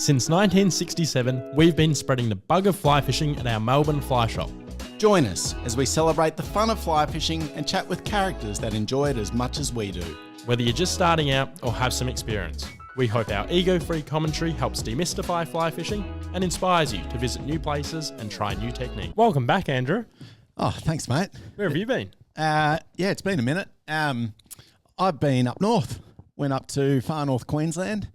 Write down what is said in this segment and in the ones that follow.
Since 1967, we've been spreading the bug of fly fishing at our Melbourne fly shop. Join us as we celebrate the fun of fly fishing and chat with characters that enjoy it as much as we do. Whether you're just starting out or have some experience, we hope our ego-free commentary helps demystify fly fishing and inspires you to visit new places and try new techniques. Welcome back, Andrew. Oh, thanks, mate. Where have you been? Yeah, it's been a minute. I've been up north. Went up to Far North Queensland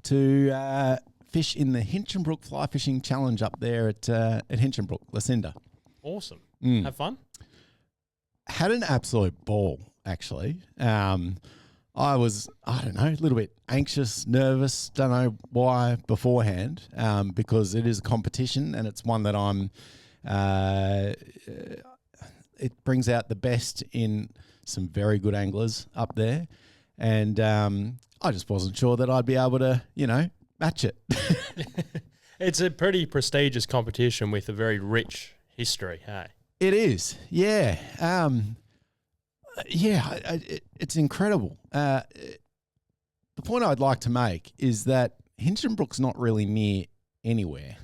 to fish in the Hinchinbrook Fly Fishing Challenge up there at Hinchinbrook, Lucinda. Awesome. Have fun? Had an absolute ball, actually. I was, a little bit anxious, nervous, don't know why beforehand, because it is a competition and it's one that it brings out the best in some very good anglers up there. And I just wasn't sure that I'd be able to, match it. It's a pretty prestigious competition with a very rich history, hey? It is, yeah. It's incredible. The point I'd like to make is that Hinchinbrook's not really near anywhere.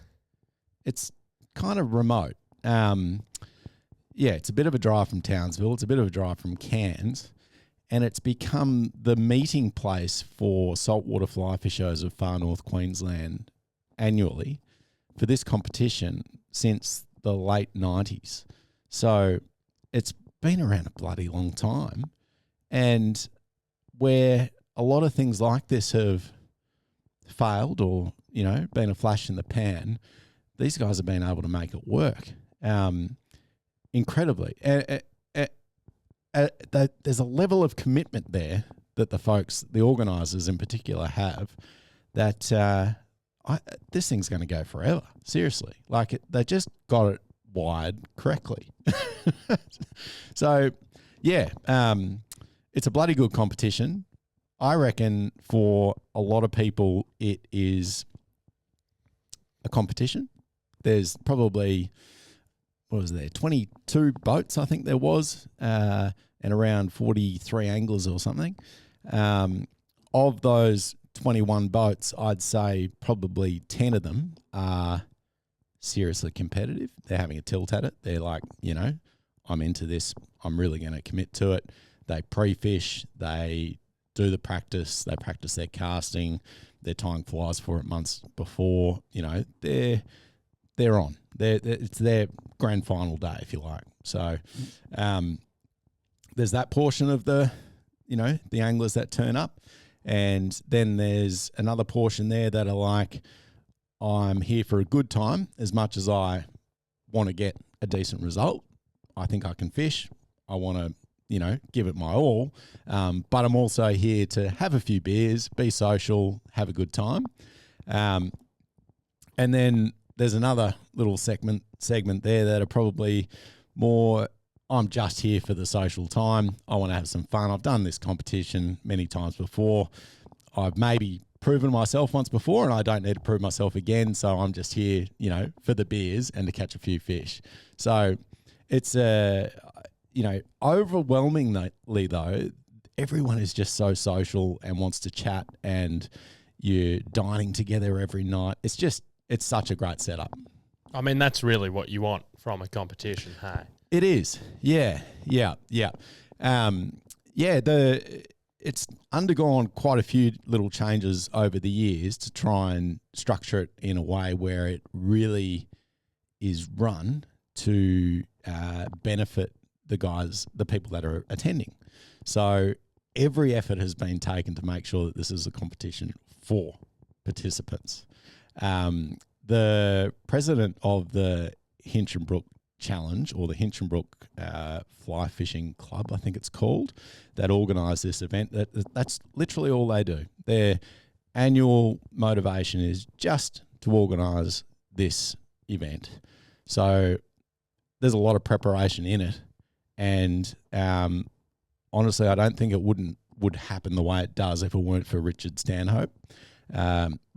It's kind of remote. It's a bit of a drive from Townsville. It's a bit of a drive from Cairns. And it's become the meeting place for saltwater fly fishers of Far North Queensland annually for this competition since the late 90s. So it's been around a bloody long time. And where a lot of things like this have failed or, been a flash in the pan, these guys have been able to make it work incredibly. There's a level of commitment there that the organisers in particular have that this thing's going to go forever. Seriously. They just got it wired correctly. So, it's a bloody good competition. I reckon for a lot of people it is a competition. There's probably, 22 boats I think there was, and around 43 anglers or something. Of those 21 boats, I'd say probably 10 of them are seriously competitive. They're having a tilt at it. They're like, I'm into this. I'm really going to commit to it. They pre-fish. They do the practice. They practice their casting. They're tying flies for it months before. They're on. It's their grand final day, if you like. So there's that portion of the anglers that turn up. And then there's another portion there that are like, I'm here for a good time as much as I want to get a decent result. I think I can fish. I want to, give it my all. But I'm also here to have a few beers, be social, have a good time. And then there's another little segment there that are probably more, I'm just here for the social time. I want to have some fun. I've done this competition many times before. I've maybe proven myself once before and I don't need to prove myself again. So I'm just here, for the beers and to catch a few fish. So it's, overwhelmingly though, everyone is just so social and wants to chat and you're dining together every night. It's such a great setup. I mean, that's really what you want from a competition, hey? It is. Yeah. It's undergone quite a few little changes over the years to try and structure it in a way where it really is run to benefit the people that are attending. So every effort has been taken to make sure that this is a competition for participants. The president of the Hinchinbrook Challenge, or the Hinchinbrook Fly Fishing Club, I think it's called, that organise this event, that's literally all they do. Their annual motivation is just to organise this event. So there's a lot of preparation in it. And honestly, I don't think it would happen the way it does if it weren't for Richard Stanhope.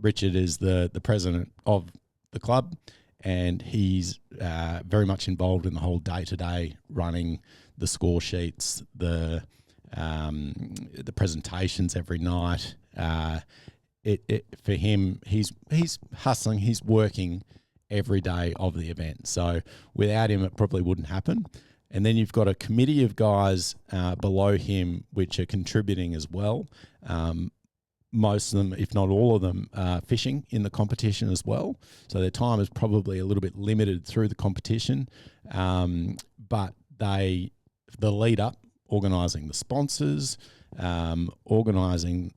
Richard is the president of the club, and he's very much involved in the whole day-to-day running, the score sheets, the presentations every night. it for him, he's hustling, he's working every day of the event. So without him, it probably wouldn't happen. And then you've got a committee of guys below him which are contributing as well. Most of them, if not all of them, fishing in the competition as well. So their time is probably a little bit limited through the competition. But the lead up, organising the sponsors, organising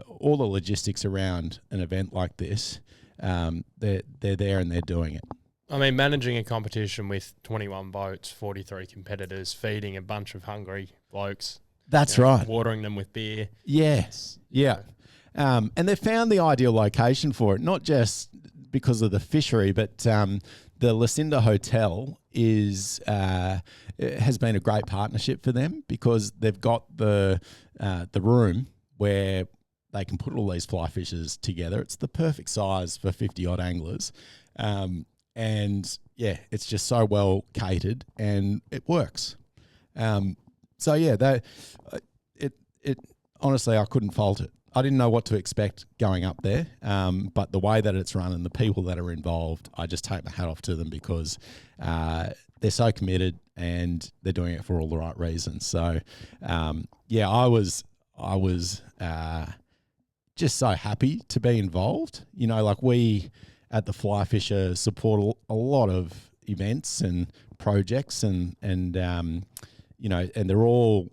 all the logistics around an event like this, they're there and they're doing it. I mean, managing a competition with 21 boats, 43 competitors, feeding a bunch of hungry blokes. That's right. Watering them with beer. Yes. Yeah. And they found the ideal location for it, not just because of the fishery, but the Lucinda Hotel has been a great partnership for them because they've got the room where they can put all these fly fishers together. It's the perfect size for 50-odd anglers. And, yeah, it's just so well catered and it works. So, yeah, honestly, I couldn't fault it. I didn't know what to expect going up there, but the way that it's run and the people that are involved, I just take my hat off to them because they're so committed and they're doing it for all the right reasons. So, yeah, I was just so happy to be involved. You know, like we at the Flyfisher support a lot of events and projects and you know, and they're all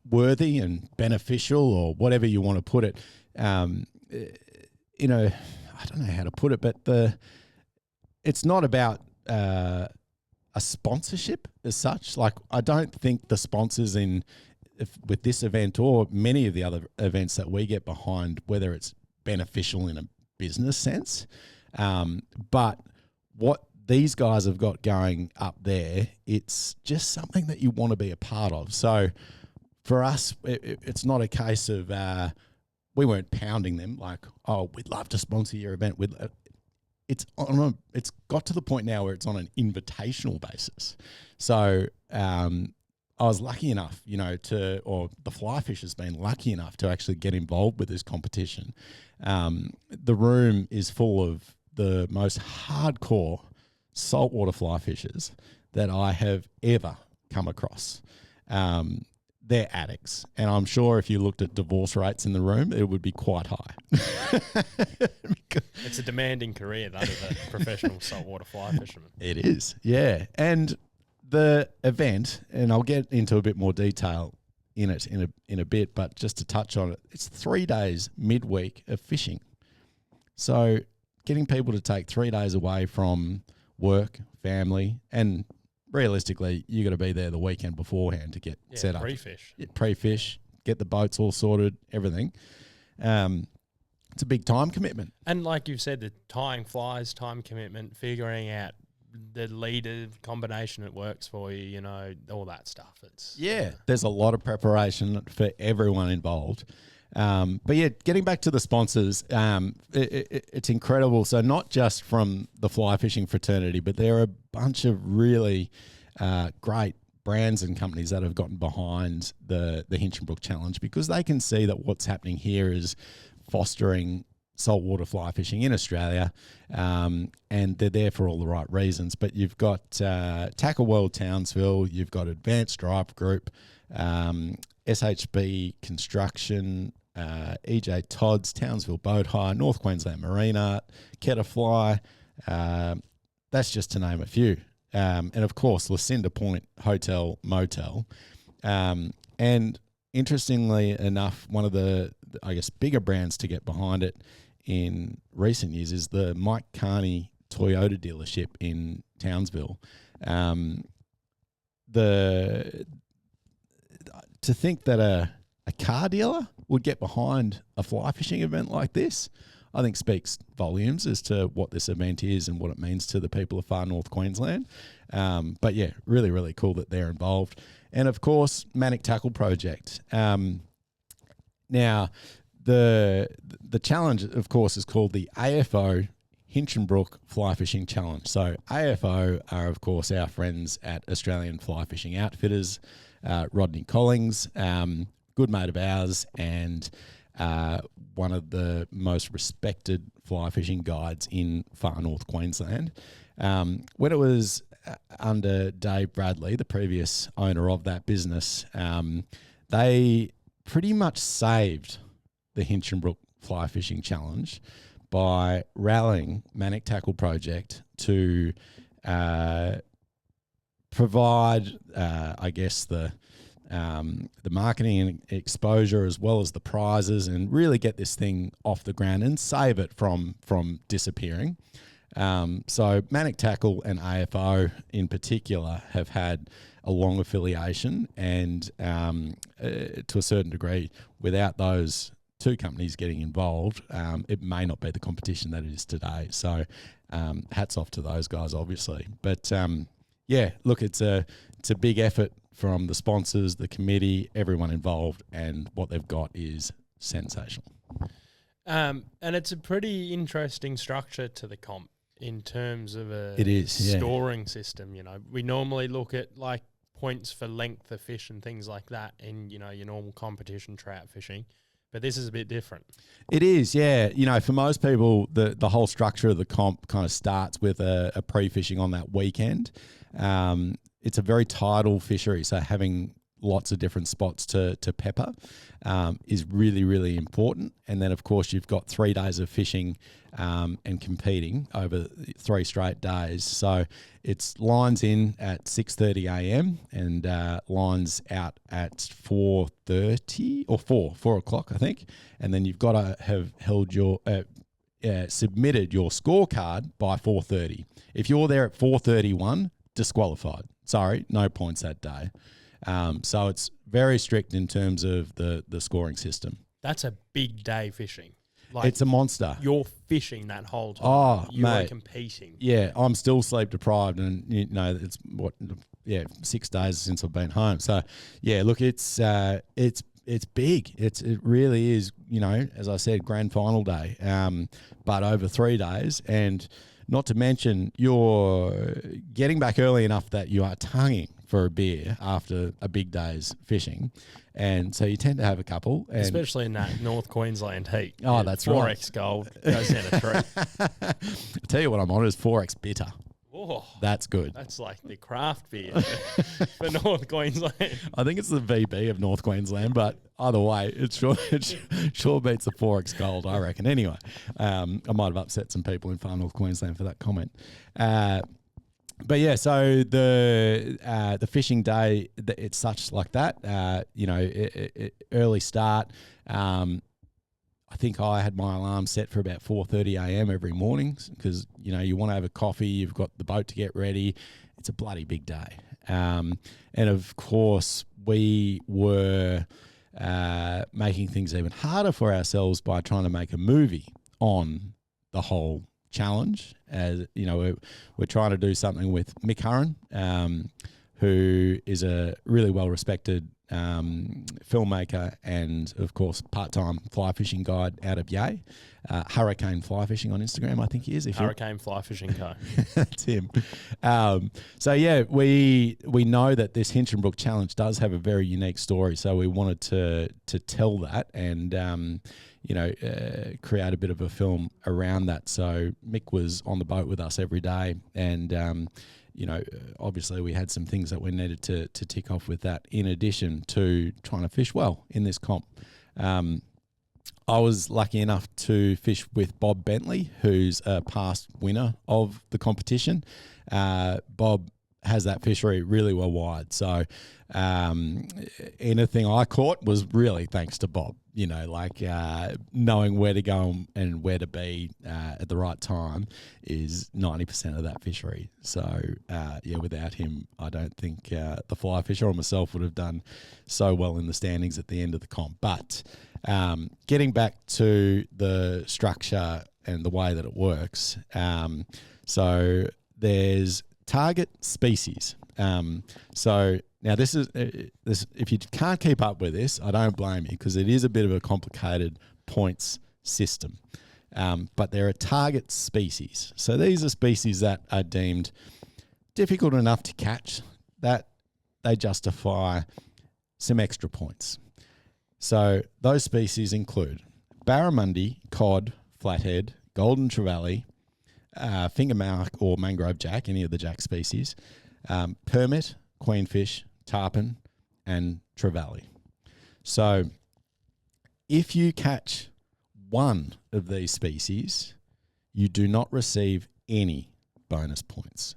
worthy and beneficial or whatever you want to put it. You know, I don't know how to put it, but it's not about a sponsorship as such. Like, I don't think the sponsors with this event or many of the other events that we get behind, whether it's beneficial in a business sense, but what these guys have got going up there, it's just something that you want to be a part of. So for us, it's not a case of we weren't pounding them like, oh, we'd love to sponsor your event. It's got to the point now where it's on an invitational basis. So I was lucky enough, you know, or the Flyfish has been lucky enough to actually get involved with this competition. The room is full of the most hardcore saltwater fly fishers that I have ever come across. They're addicts, and I'm sure if you looked at divorce rates in the room, it would be quite high. It's a demanding career, though, as a professional saltwater fly fisherman. It is, yeah. And the event, and I'll get into a bit more detail in it in a bit, but just to touch on it, it's 3 days midweek of fishing. So getting people to take 3 days away from work, family, and realistically, you got to be there the weekend beforehand to get set up. Pre-fish, get the boats all sorted, everything. It's a big time commitment. And like you've said, the tying flies, time commitment, figuring out the leader combination that works for you, you know, all that stuff. There's a lot of preparation for everyone involved. But yeah, getting back to the sponsors, it's incredible. So not just from the fly fishing fraternity, but there are a bunch of really great brands and companies that have gotten behind the Hinchinbrook Challenge because they can see that what's happening here is fostering saltwater fly fishing in Australia, and they're there for all the right reasons. But you've got Tackle World Townsville, you've got Advanced Stripe Group, SHB Construction, EJ Todd's, Townsville Boat Hire, North Queensland Marine Art, Keta Fly, that's just to name a few. And of course, Lucinda Point Hotel Motel. And interestingly enough, one of the, I guess, bigger brands to get behind it in recent years is the Mike Carney Toyota dealership in Townsville. To think that a car dealer would get behind a fly fishing event like this, I think speaks volumes as to what this event is and what it means to the people of Far North Queensland. But yeah, really, really cool that they're involved. And of course, Manic Tackle Project. Now, the challenge, of course, is called the AFO Hinchinbrook Fly Fishing Challenge. So AFO are, of course, our friends at Australian Fly Fishing Outfitters, Rodney Collings, good mate of ours, and one of the most respected fly fishing guides in Far North Queensland. When it was under Dave Bradley, the previous owner of that business, they pretty much saved the Hinchinbrook Fly Fishing Challenge by rallying Manic Tackle Project to provide, I guess, the marketing and exposure as well as the prizes, and really get this thing off the ground and save it from disappearing. So Manic Tackle and AFO in particular have had a long affiliation, and to a certain degree, without those two companies getting involved, it may not be the competition that it is today. So hats off to those guys, obviously. But yeah, look, it's a big effort from the sponsors, the committee, everyone involved, and what they've got is sensational. And it's a pretty interesting structure to the comp in terms of a scoring system. You know, we normally look at like points for length of fish and things like that in, you know, your normal competition trout fishing. But this is a bit different. It is, yeah. You know, for most people, the whole structure of the comp kind of starts with a pre-fishing on that weekend. It's a very tidal fishery, so having lots of different spots to pepper is really, really important. And then, of course, you've got 3 days of fishing and competing over 3 straight days. So it's lines in at 6:30 a.m. and lines out at 4:30 or 4 o'clock, I think. And then you've got to have held your submitted your scorecard by 4:30. If you're there at 4:31, disqualified. Sorry, no points that day. So it's very strict in terms of the scoring system. That's a big day fishing. Like, it's a monster. You're fishing that whole time. Oh, you're competing. Yeah, I'm still sleep deprived, and you know it's 6 days since I've been home. So yeah, look, it's big. It really is. You know, as I said, grand final day, but over 3 days, and not to mention you're getting back early enough that you are tonguing for a beer after a big day's fishing. And so you tend to have a couple. And especially in that North Queensland heat. Oh, that's right. 4X gold goes down a tree. I'll tell you what I'm on is 4X bitter. Oh, that's good. That's like the craft beer for North Queensland. I think it's the VB of North Queensland, but either way, it sure beats the 4X gold, I reckon. Anyway, I might have upset some people in Far North Queensland for that comment. But yeah, so the fishing day, it's such like that. You know, early start. I think I had my alarm set for about 4:30 a.m. every morning because, you know, you want to have a coffee, you've got the boat to get ready. It's a bloody big day. And of course, we were making things even harder for ourselves by trying to make a movie on the whole challenge. As you know, we're trying to do something with Mick Hurren, who is a really well-respected filmmaker and, of course, part-time fly fishing guide out of Yea. Hurricane Fly Fishing on Instagram, I think he is. Hurricane Fly Fishing Co. That's him. So, yeah, we know that this Hinchinbrook Challenge does have a very unique story, so we wanted to tell that and, you know, create a bit of a film around that. So Mick was on the boat with us every day and, you know, obviously we had some things that we needed to tick off with that in addition to trying to fish well in this comp. I was lucky enough to fish with Bob Bentley, who's a past winner of the competition. Bob has that fishery really well wide. So anything I caught was really thanks to Bob, you know, like knowing where to go and where to be at the right time is 90% of that fishery. So, yeah, without him, I don't think the Flyfisher or myself would have done so well in the standings at the end of the comp. But getting back to the structure and the way that it works, so there's target species. So now this is if you can't keep up with this, I don't blame you because it is a bit of a complicated points system. But there are target species. So these are species that are deemed difficult enough to catch that they justify some extra points. So those species include barramundi, cod, flathead, golden trevally, fingermark or mangrove jack, any of the jack species, permit, queenfish, tarpon, and trevally. So if you catch one of these species, you do not receive any bonus points.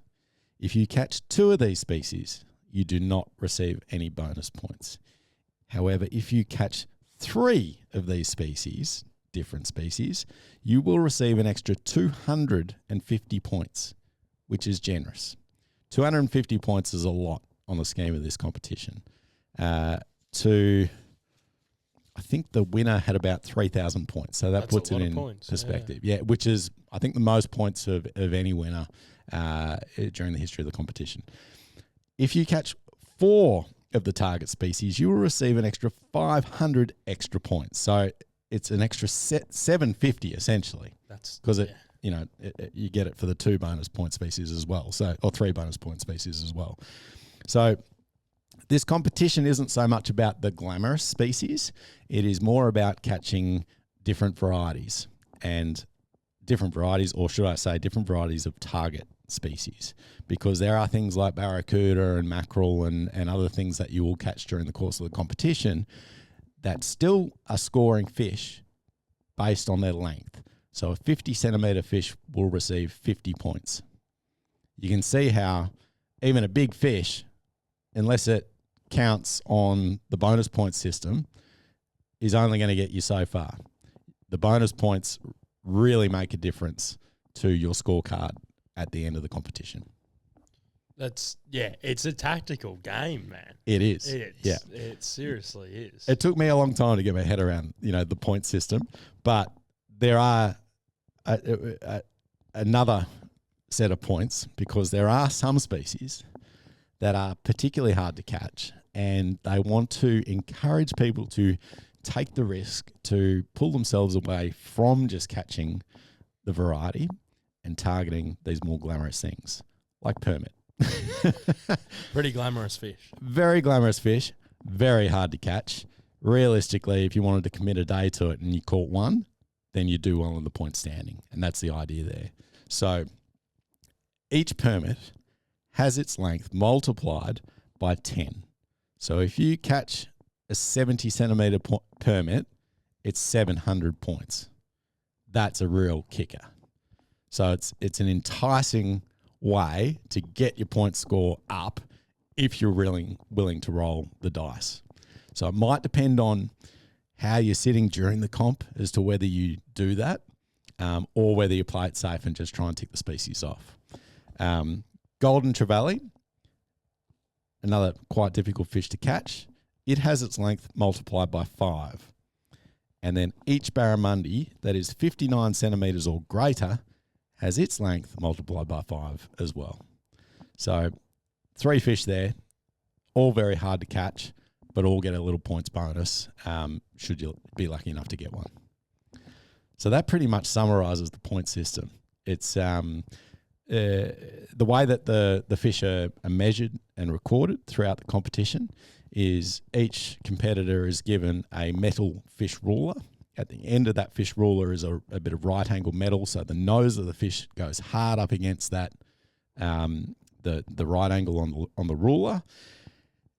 If you catch two of these species, you do not receive any bonus points. However, if you catch three of these species, different species, you will receive an extra 250 points, which is generous. 250 points is a lot on the scheme of this competition. I think the winner had about 3,000 points, so that puts it in perspective. Yeah, which is, I think, the most points of any winner during the history of the competition. If you catch four of the target species, you will receive an extra 500 extra points. So it's an extra 750 essentially. That's because you get it for the 2 bonus point species as well. So, or 3 bonus point species as well. So this competition isn't so much about the glamorous species. It is more about catching different varieties, or should I say different varieties of target species, because there are things like barracuda and mackerel and other things that you will catch during the course of the competition that still are scoring fish based on their length. So a 50 centimetre fish will receive 50 points. You can see how even a big fish, unless it counts on the bonus point system, is only going to get you so far. The bonus points really make a difference to your scorecard at the end of the competition. It's a tactical game, man. It is. It seriously is. It took me a long time to get my head around, the point system, but there are another set of points, because there are some species that are particularly hard to catch, and they want to encourage people to take the risk to pull themselves away from just catching the variety and targeting these more glamorous things like permit. Pretty glamorous fish. Very glamorous fish, very hard to catch. Realistically, if you wanted to commit a day to it and you caught one, then you do well in the point standing, and that's the idea there. So each permit has its length multiplied by 10. So if you catch a 70 centimetre permit, it's 700 points. That's a real kicker. So it's an enticing way to get your point score up if you're willing to roll the dice. So it might depend on how you're sitting during the comp as to whether you do that, or whether you play it safe and just try and tick the species off. Golden trevally, another quite difficult fish to catch. It has its length multiplied by 5. And then each barramundi that is 59 centimetres or greater has its length multiplied by 5 as well. So 3 fish there, all very hard to catch, but all get a little points bonus should you be lucky enough to get one. So that pretty much summarises the point system. It's the way that the fish are measured and recorded throughout the competition is each competitor is given a metal fish ruler. At the end of that fish ruler is a bit of right angle metal, so the nose of the fish goes hard up against that the right angle on the ruler,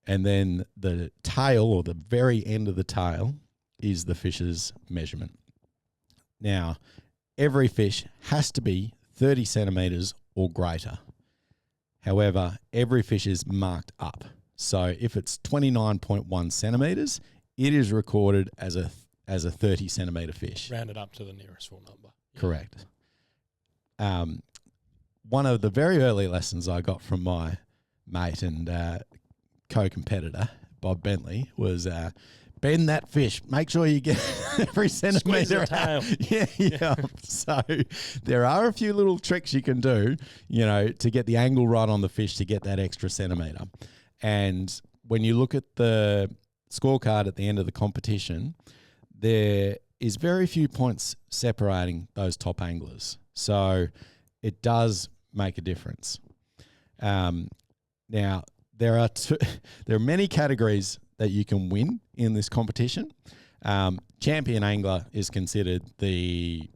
and then the tail, or the very end of the tail, is the fish's measurement. Now, every fish has to be 30 centimetres or greater. However, every fish is marked up. So if it's 29.1 centimetres, it is recorded as a 30 centimetre fish. Rounded up to the nearest full number. Correct. One of the very early lessons I got from my mate and co-competitor, Bob Bentley, was bend that fish. Make sure you get every centimetre out. Yeah. So there are a few little tricks you can do, to get the angle right on the fish to get that extra centimetre. And when you look at the scorecard at the end of the competition, there is very few points separating those top anglers. So it does make a difference. Now, there are many categories that you can win in this competition. champion angler is considered the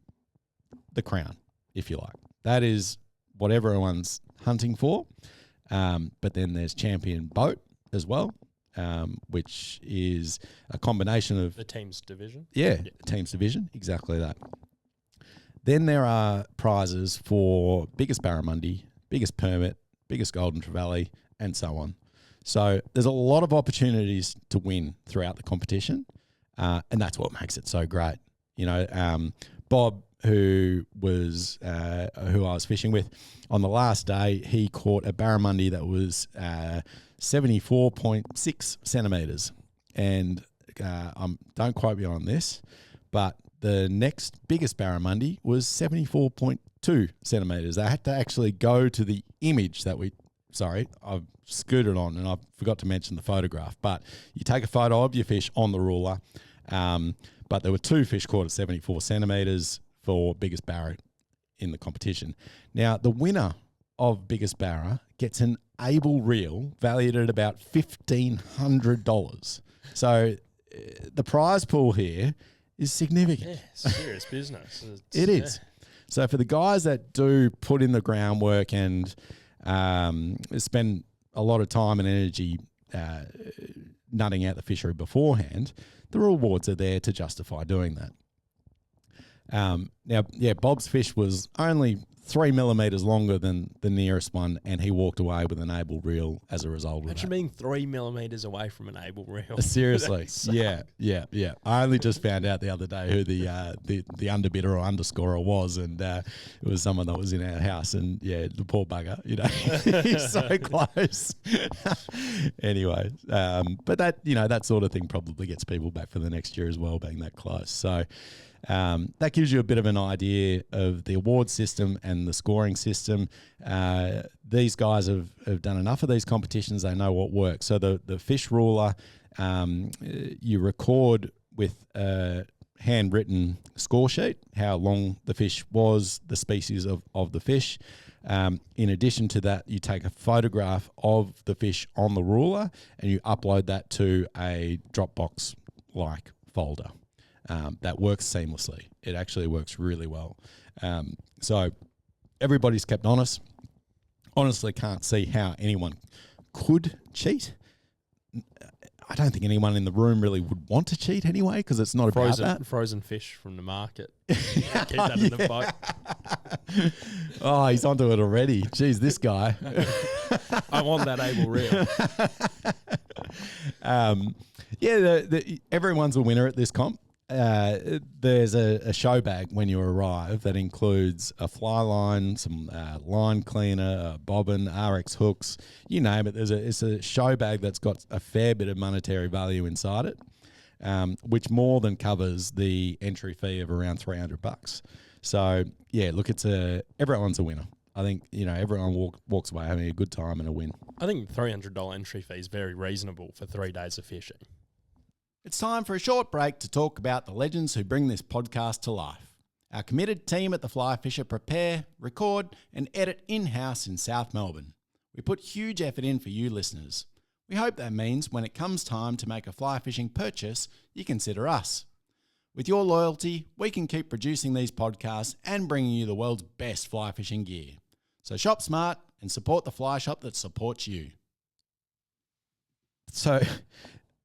crown, if you like. That is what everyone's hunting for. But then there's champion boat as well, which is a combination of... The team's division? Yeah, team's division, exactly that. Then there are prizes for biggest barramundi, biggest permit, biggest golden trevally, and so on. So there's a lot of opportunities to win throughout the competition, and that's what makes it so great. You know, Bob, who I was fishing with, on the last day, he caught a barramundi that was 74.6 centimetres. And don't quote me on this, but the next biggest barramundi was 74.2 centimetres. I had to actually go to the image that I've scooted on, and I forgot to mention the photograph. But you take a photo of your fish on the ruler, but there were 2 fish caught at 74 centimetres for biggest barra in the competition. Now, the winner of biggest barra gets an able reel valued at about $1,500. So the prize pool here is significant. Yeah, serious business. It is. So for the guys that do put in the groundwork and spend a lot of time and energy nutting out the fishery beforehand, the rewards are there to justify doing that. Now, Bob's fish was only 3 millimeters longer than the nearest one, and he walked away with an able reel as a result of that. Imagine being 3 millimeters away from an able reel. Seriously, yeah. I only just found out the other day who the underbidder or underscorer was, and it was someone that was in our house, and the poor bugger, he's so close. Anyway, but that sort of thing probably gets people back for the next year as well, being that close. So. That gives you a bit of an idea of the award system and the scoring system. These guys have done enough of these competitions. They know what works. So the fish ruler, you record with a handwritten score sheet, how long the fish was, the species of the fish. In addition to that, you take a photograph of the fish on the ruler and you upload that to a Dropbox-like folder. That works seamlessly. It actually works really well. So everybody's kept honest. Honestly, can't see how anyone could cheat. I don't think anyone in the room really would want to cheat anyway, because it's not about that. Frozen fish from the market. Keep that in the boat. Oh, he's onto it already. Jeez, this guy. I want that able reel. Everyone's a winner at this comp. There's a show bag when you arrive that includes a fly line, some line cleaner, a bobbin, RX hooks, you name it. It's a show bag that's got a fair bit of monetary value inside it, which more than covers the entry fee of around $300. So look, everyone's a winner. I think everyone walks away having a good time and a win. I think $300 entry fee is very reasonable for 3 days of fishing. It's time for a short break to talk about the legends who bring this podcast to life. Our committed team at the Flyfisher prepare, record and edit in-house in South Melbourne. We put huge effort in for you listeners. We hope that means when it comes time to make a fly fishing purchase, you consider us. With your loyalty, we can keep producing these podcasts and bringing you the world's best fly fishing gear. So shop smart and support the fly shop that supports you. So,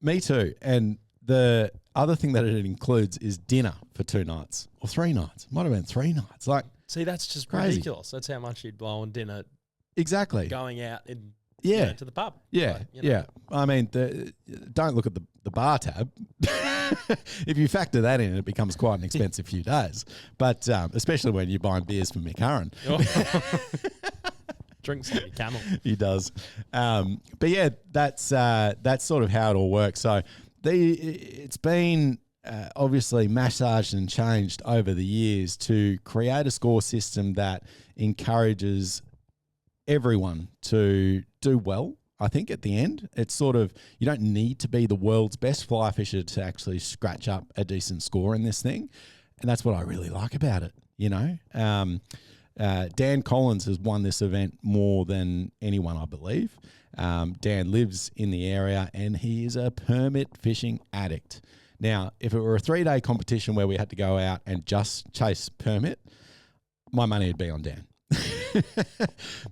me too. And the other thing that it includes is dinner for 2 nights or 3 nights. Might have been 3 nights. See, that's just crazy. Ridiculous. That's how much you'd blow on dinner. Exactly. Going out to the pub. Yeah, I mean, don't look at the bar tab. If you factor that in, it becomes quite an expensive few days. But especially when you're buying beers for Mick Curran. Drinks like a camel. He does. But that's sort of how it all works. So it's been obviously massaged and changed over the years to create a score system that encourages everyone to do well. I think at the end, it's sort of, you don't need to be the world's best fly fisher to actually scratch up a decent score in this thing. And that's what I really like about it, Dan Collins has won this event more than anyone, I believe. Dan lives in the area and he is a permit fishing addict. Now, if it were a 3-day competition where we had to go out and just chase permit, my money would be on Dan.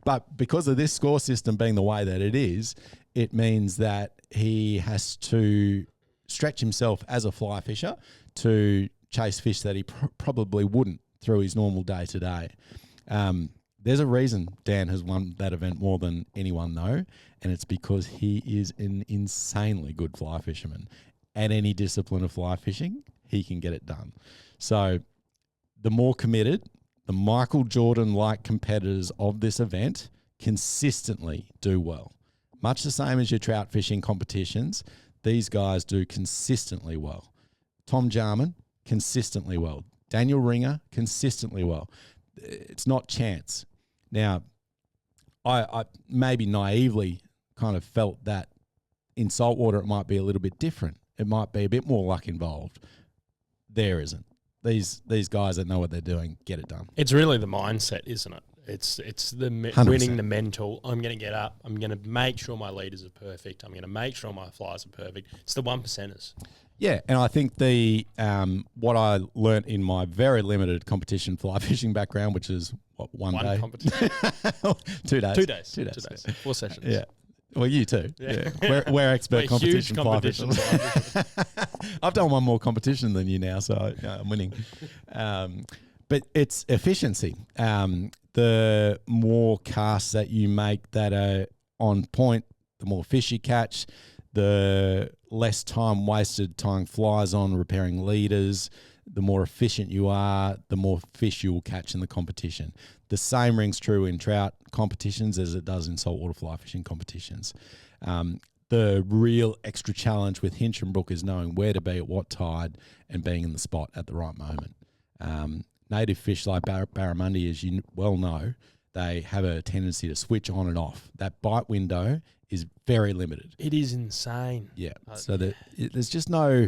But because of this score system being the way that it is, it means that he has to stretch himself as a fly fisher to chase fish that he probably wouldn't through his normal day-to-day. There's a reason Dan has won that event more than anyone, though, and it's because he is an insanely good fly fisherman. At any discipline of fly fishing, he can get it done. So the more committed, the Michael Jordan-like competitors of this event consistently do well. Much the same as your trout fishing competitions, these guys do consistently well. Tom Jarman, consistently well. Daniel Ringer, consistently well. It's not chance. Now, I maybe naively kind of felt that in saltwater it might be a little bit different. It might be a bit more luck involved. There isn't. These guys that know what they're doing get it done. It's really the mindset, isn't it? It's the winning the mental. I'm going to get up. I'm going to make sure my leaders are perfect. I'm going to make sure my flies are perfect. It's the 1%ers. Yeah, and I think the what I learnt in my very limited competition fly fishing background, which is what, one day, competition, 2 days, 2 days, 2 days, 4 sessions. Yeah. Well, you too. Yeah. We're expert competition fly fishers. I've done one more competition than you now, so I'm winning. But it's efficiency. The more casts that you make that are on point, the more fish you catch, the less time wasted tying flies on, repairing leaders, the more efficient you are, the more fish you will catch in the competition. The same rings true in trout competitions as it does in saltwater fly fishing competitions. The real extra challenge with Hinchinbrook is knowing where to be at what tide and being in the spot at the right moment. Native fish like barramundi, as you well know, they have a tendency to switch on and off. That bite window is very limited. It is insane. Yeah. So there's just no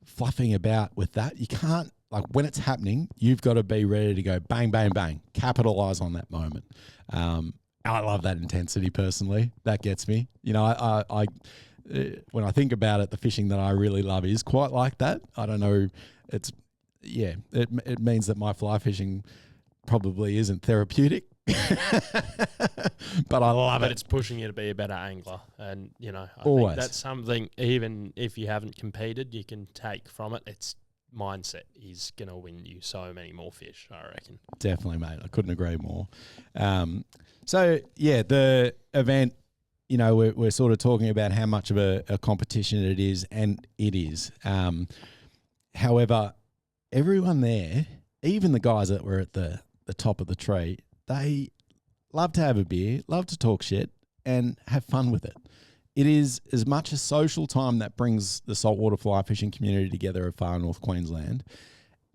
fluffing about with that. You can't, like, when it's happening, you've got to be ready to go bang, bang, bang, capitalize on that moment. I love that intensity personally. That gets me. You know, I when I think about it, the fishing that I really love is quite like that. I don't know. It means that my fly fishing probably isn't therapeutic. But I love it. But it's pushing you to be a better angler. And, you know, I Always. think that's something, even if you haven't competed, you can take from it. It's mindset is going to win you so many more fish, I reckon. Definitely, mate. I couldn't agree more. So, yeah, the event, you know, we're sort of talking about how much of a competition it is, and it is. However, everyone there, even the guys that were at the top of the tree, they love to have a beer, love to talk shit, and have fun with it. It is as much a social time that brings the saltwater fly fishing community together of Far North Queensland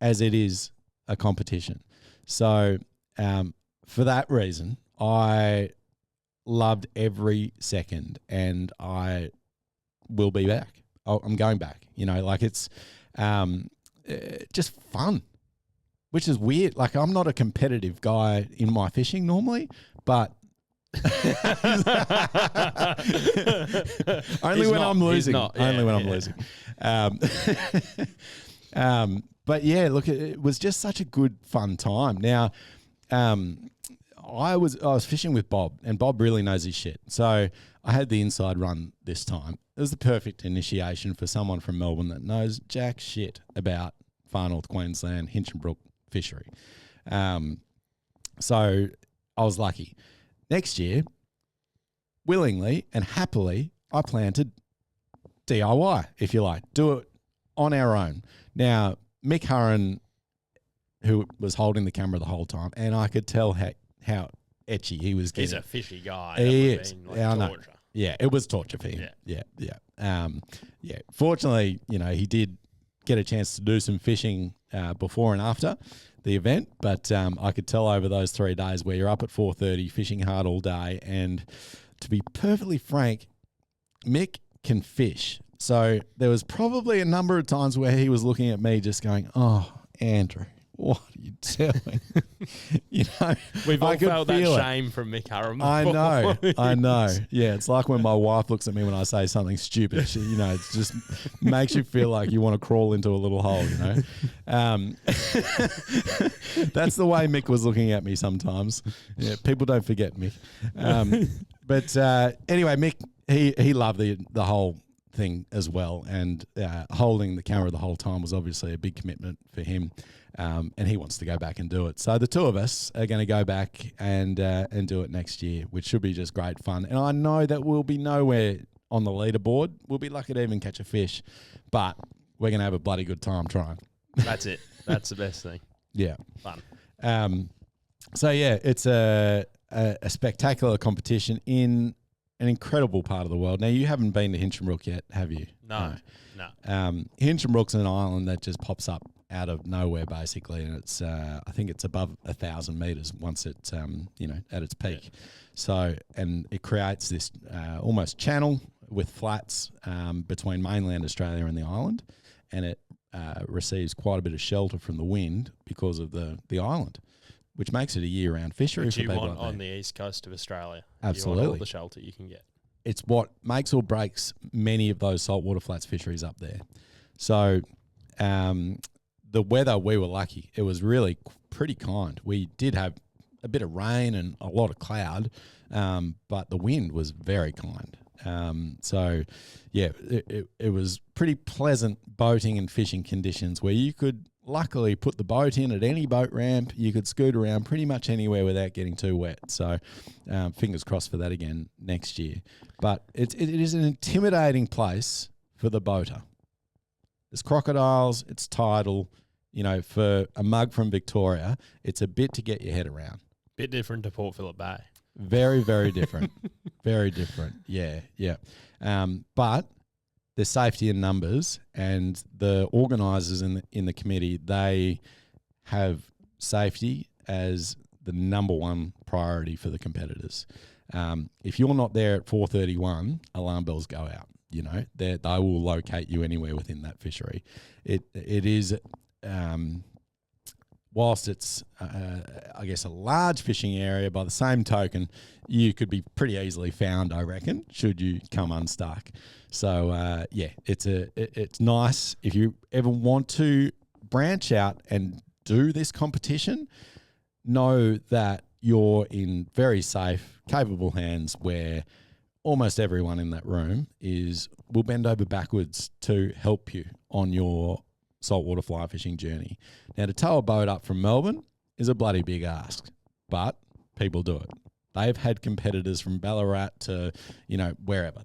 as it is a competition. So for that reason, I loved every second, and I will be back. I'm going back. You know, like it's just fun, which is weird. Like, I'm not a competitive guy in my fishing normally, but only when I'm losing. Only when I'm losing. But yeah, look, it was just such a good fun time. Now, I was fishing with Bob, and Bob really knows his shit. So I had the inside run this time. It was the perfect initiation for someone from Melbourne that knows jack shit about Far North Queensland, Hinchinbrook fishery. So I was lucky. Next year, willingly and happily, I plan to DIY, if you like, do it on our own. Now, Mick Hurren, who was holding the camera the whole time, and I could tell how etchy he was getting. He's a fishy guy. He is. Like torture. Yeah, it was torture for him. Yeah. Fortunately, you know, he did get a chance to do some fishing before and after the event, but I could tell over those 3 days where you're up at 4:30 fishing hard all day, and to be perfectly frank, Mick can fish. So there was probably a number of times where he was looking at me just going, "Oh, Andrew, what are you doing? We've all felt that it. shame from Mick Harron. I know. Yeah, it's like when my wife looks at me when I say something stupid. She, it just makes you feel like you want to crawl into a little hole, That's the way Mick was looking at me sometimes. Yeah, people don't forget Mick. But anyway, Mick, he loved the whole thing as well, and holding the camera the whole time was obviously a big commitment for him, and he wants to go back and do it. So the two of us are going to go back and do it next year, which should be just great fun. And I know that we'll be nowhere on the leaderboard. We'll be lucky to even catch a fish, but we're going to have a bloody good time trying. That's it. That's the best thing. Yeah, fun. So yeah, it's a spectacular competition in an incredible part of the world. Now, you haven't been to Hinchinbrook yet, have you? No. Hinchinbrook's an island that just pops up out of nowhere, basically, and it's I think it's above 1,000 meters once it's at its peak. Yeah. So, and it creates this almost channel with flats between mainland Australia and the island, and it receives quite a bit of shelter from the wind because of the island, which makes it a year-round fishery. Which for you people want like on the east coast of Australia. Absolutely. You want all the shelter you can get. It's what makes or breaks many of those saltwater flats fisheries up there. So the weather, we were lucky. It was really pretty kind. We did have a bit of rain and a lot of cloud, but the wind was very kind. So, yeah, it was pretty pleasant boating and fishing conditions where you could luckily put the boat in at any boat ramp. You could scoot around pretty much anywhere without getting too wet. So fingers crossed for that again next year. But it is an intimidating place for the boater. There's crocodiles, it's tidal. For a mug from Victoria, it's a bit to get your head around. Bit different to Port Phillip Bay. Very, very different. Very different. Yeah. But there's safety in numbers, and the organisers in the committee, they have safety as the number one priority for the competitors. If you're not there at 4:31, alarm bells go out. They will locate you anywhere within that fishery. It is. Whilst it's, I guess, a large fishing area, by the same token, you could be pretty easily found, I reckon, should you come unstuck. So, it's nice. If you ever want to branch out and do this competition, know that you're in very safe, capable hands where almost everyone in that room will bend over backwards to help you on your saltwater fly fishing journey. Now, to tow a boat up from Melbourne is a bloody big ask, but people do it. They've had competitors from Ballarat to, wherever.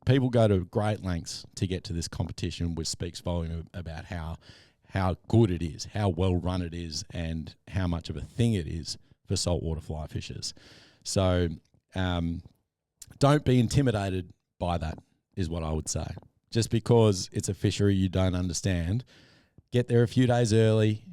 People go to great lengths to get to this competition, which speaks volume about how good it is, how well run it is, and how much of a thing it is for saltwater fly fishers. So don't be intimidated by that, is what I would say. Just because it's a fishery you don't understand, get there a few days early,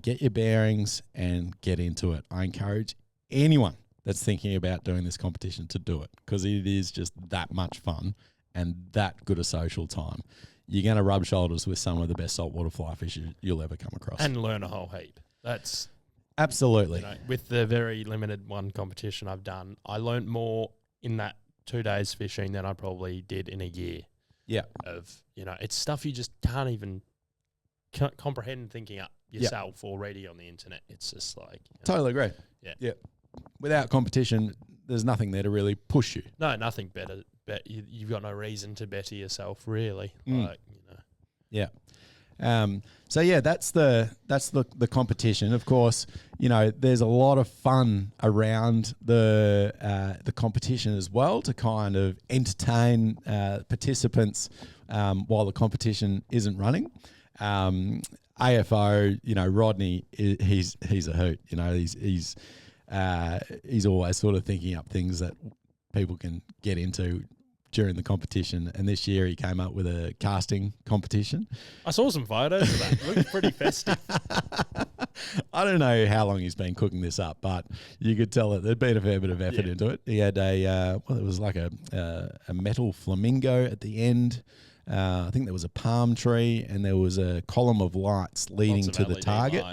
get your bearings and get into it. I encourage anyone that's thinking about doing this competition to do it, because it is just that much fun and that good a social time. You're going to rub shoulders with some of the best saltwater fly fishers you'll ever come across. And learn a whole heap. That's... Absolutely. With the very limited one competition I've done, I learned more in that 2 days fishing than I probably did in a year. Yeah. It's stuff you just can't even comprehend thinking up yourself already on the internet. It's just like... Totally agree. Yeah. Without competition, there's nothing there to really push you. No, nothing better. You've got no reason to better yourself, really. Yeah. So yeah, that's the competition. Of course, there's a lot of fun around the competition as well to kind of entertain participants while the competition isn't running. AFO, Rodney, he's a hoot. He's always sort of thinking up things that people can get into during the competition, and this year he came up with a casting competition. I saw some photos of that. It looked pretty festive. I don't know how long he's been cooking this up, but you could tell that there'd been a fair bit of effort into it. He had it was like a metal flamingo at the end. I think there was a palm tree and there was a column of lights leading to the target.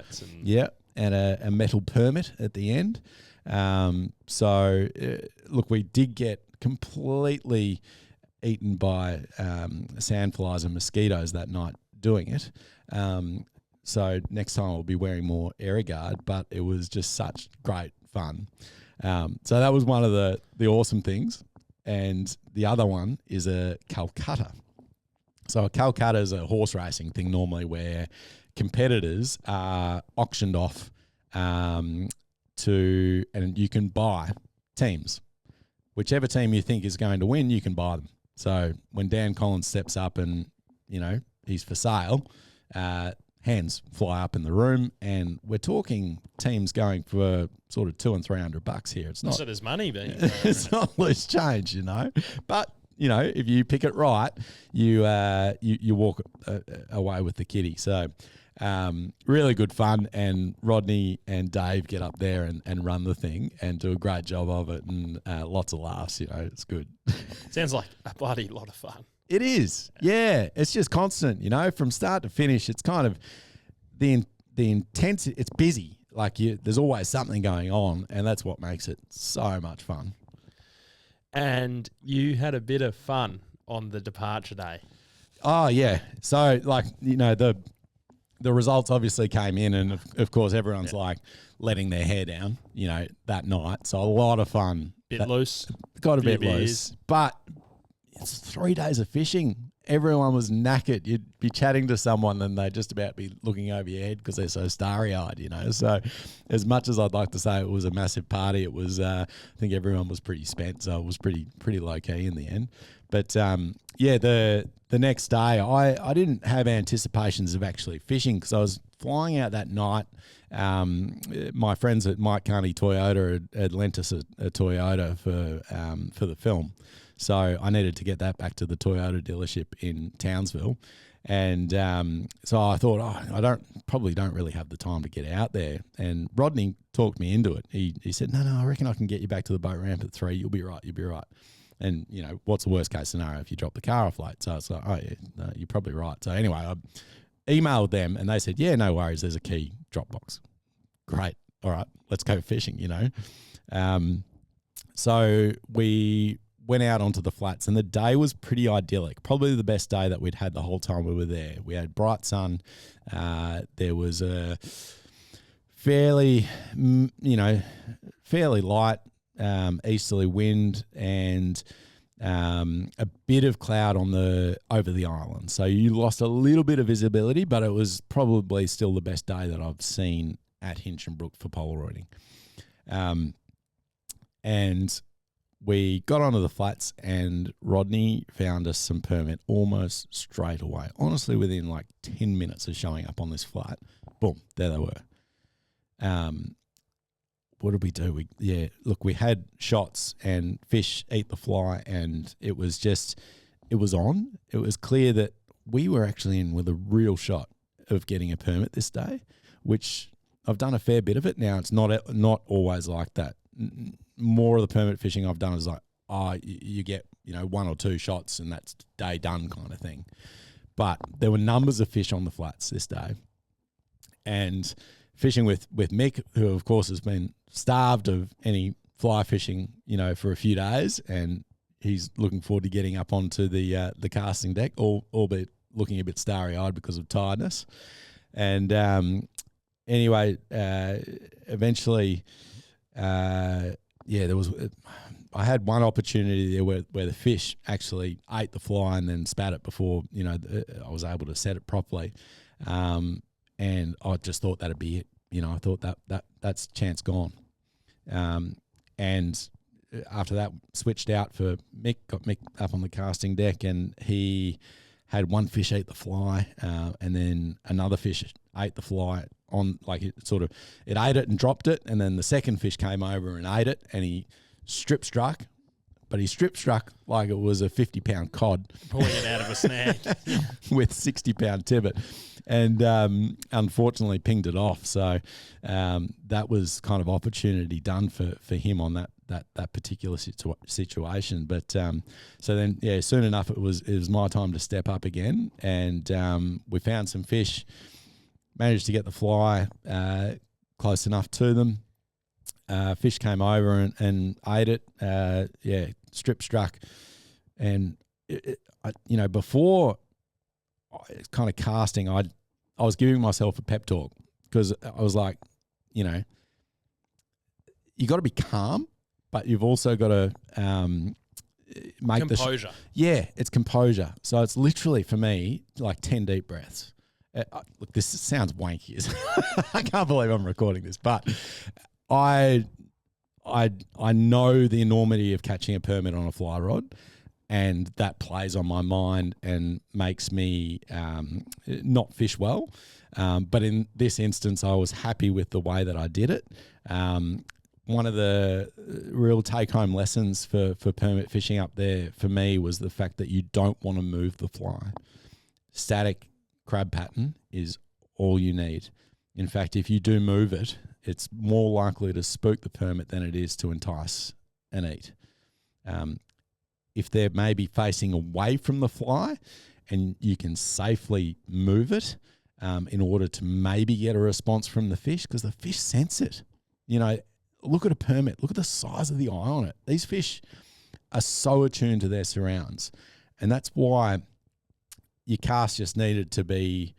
And a metal permit at the end. Look, we did get completely eaten by sandflies and mosquitoes that night doing it. So next time I'll be wearing more area guard, but it was just such great fun. So that was one of the awesome things. And the other one is a Calcutta. So a Calcutta is a horse racing thing normally where competitors are auctioned off and you can buy teams. Whichever team you think is going to win, you can buy them. So when Dan Collins steps up and, he's for sale, hands fly up in the room, and we're talking teams going for sort of $200 and $300 here. It's not. So there's money being. It's not loose change, But if you pick it right, you walk away with the kitty. So really good fun, and Rodney and Dave get up there and run the thing and do a great job of it, and lots of laughs. It's good. Sounds like a bloody lot of fun. It is, yeah. It's just constant, from start to finish. It's kind of the intensity. It's busy. Like there's always something going on, and that's what makes it so much fun. And you had a bit of fun on the departure day. Oh yeah. So the results obviously came in, and of course everyone's letting their hair down, that night. So a lot of fun. Bit loose. Got a bit loose, but. It's 3 days of fishing. Everyone was knackered. You'd be chatting to someone and they'd just about be looking over your head because they're so starry-eyed, So as much as I'd like to say it was a massive party, it was, I think everyone was pretty spent, so it was pretty low-key in the end. But, the next day, I didn't have anticipations of actually fishing because I was flying out that night. My friends at Mike Carney Toyota had lent us a Toyota for the film. So I needed to get that back to the Toyota dealership in Townsville. And so I thought, I probably don't really have the time to get out there. And Rodney talked me into it. He said, no, I reckon I can get you back to the boat ramp at 3. You'll be right. And, what's the worst case scenario if you drop the car off late? So it's like, oh, yeah, no, you're probably right. So anyway, I emailed them and they said, yeah, no worries. There's a key drop box. Great. All right, let's go fishing, So we went out onto the flats, and the day was pretty idyllic. Probably the best day that we'd had the whole time we were there. We had bright sun. There was a fairly light easterly wind, and a bit of cloud over the island. So you lost a little bit of visibility, but it was probably still the best day that I've seen at Hinchinbrook for Polaroiding. And we got onto the flats, and Rodney found us some permit almost straight away. Honestly, within 10 minutes of showing up on this flat, boom, there they were. What did we do? We had shots and fish eat the fly, and it was on. It was clear that we were actually in with a real shot of getting a permit this day, which I've done a fair bit of it. Now, it's not always like that. More of the permit fishing I've done is you get 1 or 2 shots and that's day done kind of thing. But there were numbers of fish on the flats this day, and fishing with Mick, who of course has been starved of any fly fishing for a few days, and he's looking forward to getting up onto the casting deck, albeit looking a bit starry-eyed because of tiredness. And anyway, eventually. There was. I had one opportunity there where the fish actually ate the fly and then spat it before I was able to set it properly, and I just thought that'd be it. I thought that's chance gone, and after that switched out for Mick. Got Mick up on the casting deck, and he had one fish eat the fly, and then another fish ate the fly. It ate it and dropped it, and then the second fish came over and ate it, and he strip struck, but he strip struck like it was a 50-pound cod, pulling it out of a snag with 60-pound tibbet, and unfortunately pinged it off. So that was kind of opportunity done for him on that that particular situation. But so then, yeah, soon enough it was my time to step up again, and we found some fish, managed to get the fly close enough to them. Fish came over and ate it. Strip struck, and before kind of casting, I was giving myself a pep talk, because I was like, you got to be calm, but you've also got to make composure. It's composure. So it's literally, for me, like 10 deep breaths. Look, this sounds wanky. I can't believe I'm recording this, but I know the enormity of catching a permit on a fly rod, and that plays on my mind and makes me not fish well. But in this instance, I was happy with the way that I did it. One of the real take-home lessons for permit fishing up there for me was the fact that you don't want to move the fly. Static crab pattern is all you need. In fact, if you do move it, it's more likely to spook the permit than it is to entice and eat. If they're maybe facing away from the fly and you can safely move it in order to maybe get a response from the fish, because the fish sense it. Look at a permit. Look at the size of the eye on it. These fish are so attuned to their surrounds. And that's why your cast just needed to be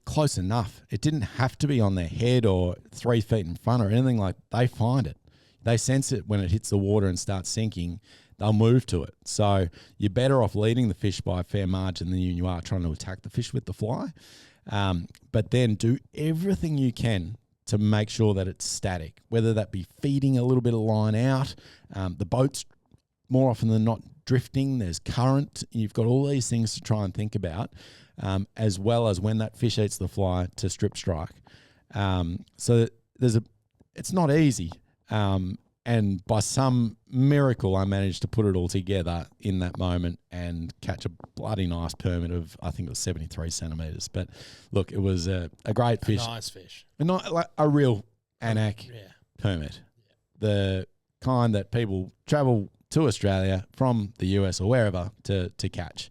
close enough. It didn't have to be on their head or 3 feet in front or anything like that. They find it. They sense it when it hits the water and starts sinking. They'll move to it. So you're better off leading the fish by a fair margin than you are trying to attack the fish with the fly. But then do everything you can to make sure that it's static, whether that be feeding a little bit of line out. The boat's more often than not drifting. There's current. You've got all these things to try and think about, as well as when that fish eats the fly to strip strike. So it's not easy. And by some miracle, I managed to put it all together in that moment and catch a bloody nice permit of, I think it was 73 centimetres. But look, it was a great fish. A nice fish. Like a real Anak permit. Yeah. The kind that people travel to Australia from the US or wherever to catch.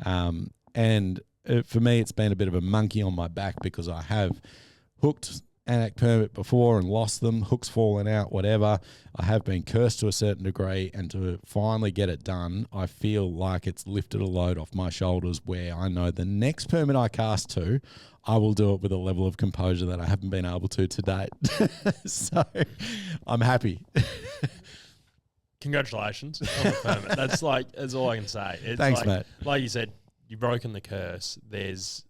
And for me, it's been a bit of a monkey on my back, because I have hooked Anak permit before and lost them, hooks fallen out, whatever. I have been cursed to a certain degree, and to finally get it done, I feel like it's lifted a load off my shoulders, where I know the next permit I cast to, I will do it with a level of composure that I haven't been able to date. So I'm happy. Congratulations on the permit. That's all I can say. Thanks, mate. Like you said, you've broken the curse. It's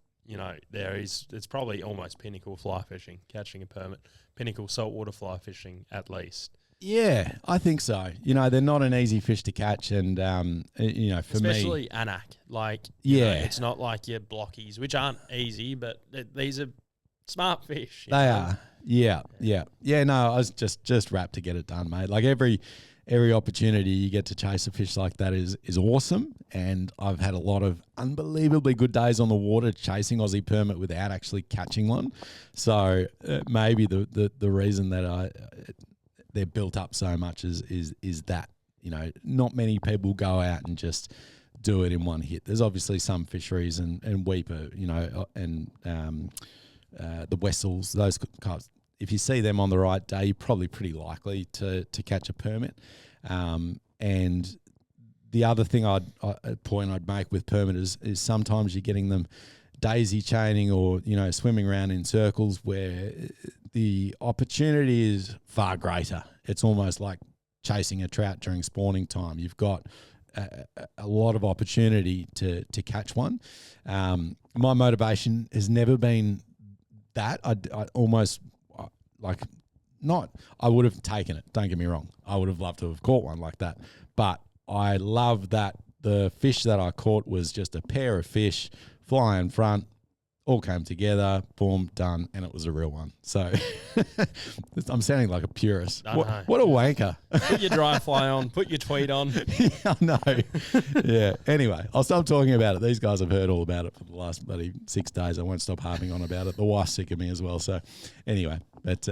probably almost pinnacle fly fishing, catching a permit, pinnacle saltwater fly fishing at least. Yeah, I think so. They're not an easy fish to catch, and for especially me, Anak. It's not like your blockies, which aren't easy, but these are smart fish. They are. Yeah. No, I was just wrapped to get it done, mate. Like every opportunity you get to chase a fish like that is awesome, and I've had a lot of unbelievably good days on the water chasing Aussie permit without actually catching one. So maybe the reason that they're built up so much is that not many people go out and just do it in one hit. There's obviously some fisheries and weeper, and the Wessels, those kinds. If you see them on the right day, you're probably pretty likely to catch a permit. And the other thing a point I'd make with permit is sometimes you're getting them daisy chaining or, swimming around in circles where the opportunity is far greater. It's almost like chasing a trout during spawning time. You've got a lot of opportunity to catch one. My motivation has never been that. I almost... I would have taken it. Don't get me wrong. I would have loved to have caught one like that. But I love that the fish that I caught was just a pair of fish, fly in front, all came together, boom, done, and it was a real one. So I'm sounding like a purist. What a wanker. Put your dry fly on, put your tweed on. Yeah, I know. Yeah. Anyway, I'll stop talking about it. These guys have heard all about it for the last bloody 6 days. I won't stop harping on about it. The wife's sick of me as well. So anyway, But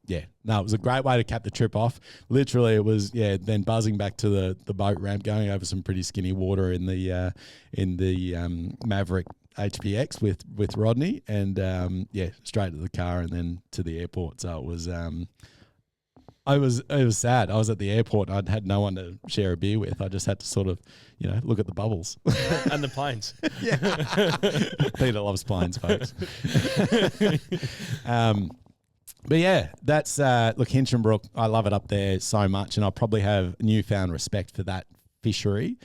yeah, no, it was a great way to cap the trip off. Literally, it was then buzzing back to the boat ramp, going over some pretty skinny water in the Maverick HPX with Rodney, and straight to the car and then to the airport. So it was it was sad. I was at the airport and I had no one to share a beer with. I just had to sort of, look at the bubbles. And the planes. Yeah. Peter loves planes, folks. But yeah, that's, look, Hinchinbrook, I love it up there so much, and I probably have newfound respect for that fishery.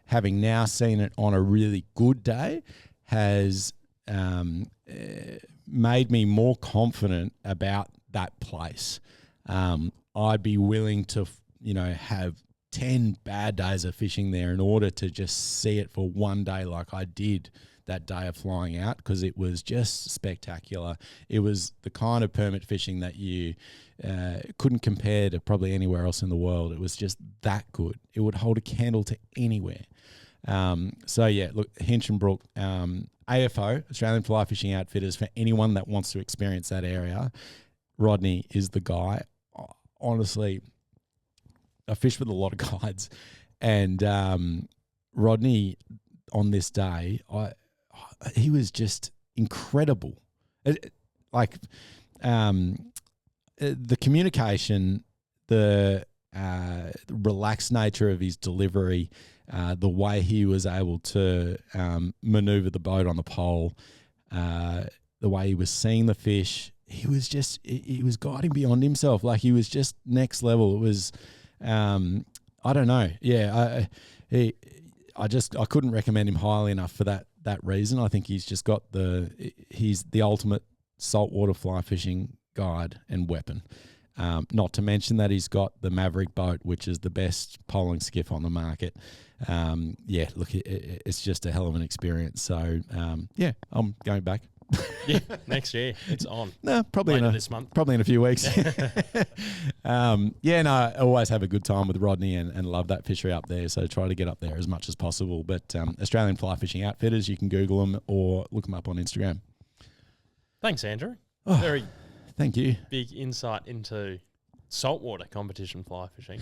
Having now seen it on a really good day has made me more confident about that place. I'd be willing to, have 10 bad days of fishing there in order to just see it for one day like I did that day of flying out, because it was just spectacular. It was the kind of permit fishing that you couldn't compare to probably anywhere else in the world. It was just that good. It would hold a candle to anywhere. So yeah, look, Hinchinbrook, AFO, Australian Fly Fishing Outfitters, for anyone that wants to experience that area, Rodney is the guy. Honestly, I fish with a lot of guides, and Rodney on this day, he was just incredible. The communication, the relaxed nature of his delivery, the way he was able to maneuver the boat on the pole, the way he was seeing the fish. He was guiding beyond himself. Like, he was just next level. It was, I don't know. Yeah. I couldn't recommend him highly enough for that reason. I think he's just got he's the ultimate saltwater fly fishing guide and weapon. Not to mention that he's got the Maverick boat, which is the best poling skiff on the market. Look, it's just a hell of an experience. So, I'm going back. Yeah, next year it's on. No, probably this month. Probably in a few weeks. I always have a good time with Rodney and love that fishery up there. So try to get up there as much as possible. But Australian Fly Fishing Outfitters, you can Google them or look them up on Instagram. Thanks, Andrew. Oh, very thank you. Big insight into saltwater competition fly fishing,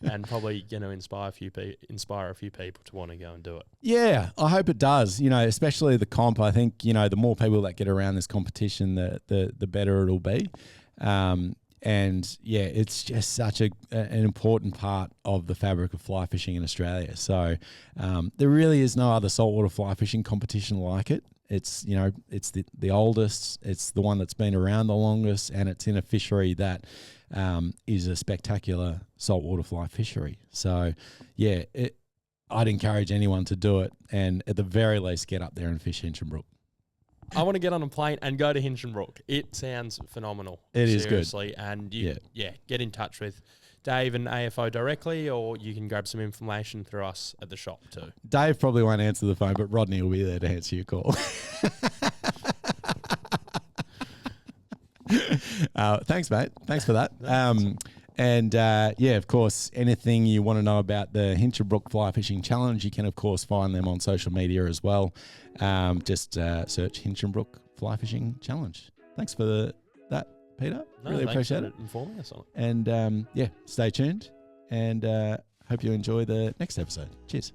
and probably going to inspire a few people to want to go and do it. Yeah, I hope it does. Especially the comp. I think the more people that get around this competition, the better it'll be. It's just such an important part of the fabric of fly fishing in Australia. So there really is no other saltwater fly fishing competition like it. It's it's the oldest. It's the one that's been around the longest, and it's in a fishery that is a spectacular saltwater fly fishery. So, yeah, I'd encourage anyone to do it, and at the very least, get up there and fish Hinchinbrook. I want to get on a plane and go to Hinchinbrook. It sounds phenomenal. It is good. Seriously, and get in touch with Dave and AFO directly, or you can grab some information through us at the shop too. Dave probably won't answer the phone, but Rodney will be there to answer your call. Thanks, mate. Thanks for that. Of course, anything you want to know about the Hinchinbrook Fly Fishing Challenge, you can, of course, find them on social media as well. Just search Hinchinbrook Fly Fishing Challenge. Thanks for that, Peter. Really appreciate it. Informing us on it. And stay tuned, and hope you enjoy the next episode. Cheers.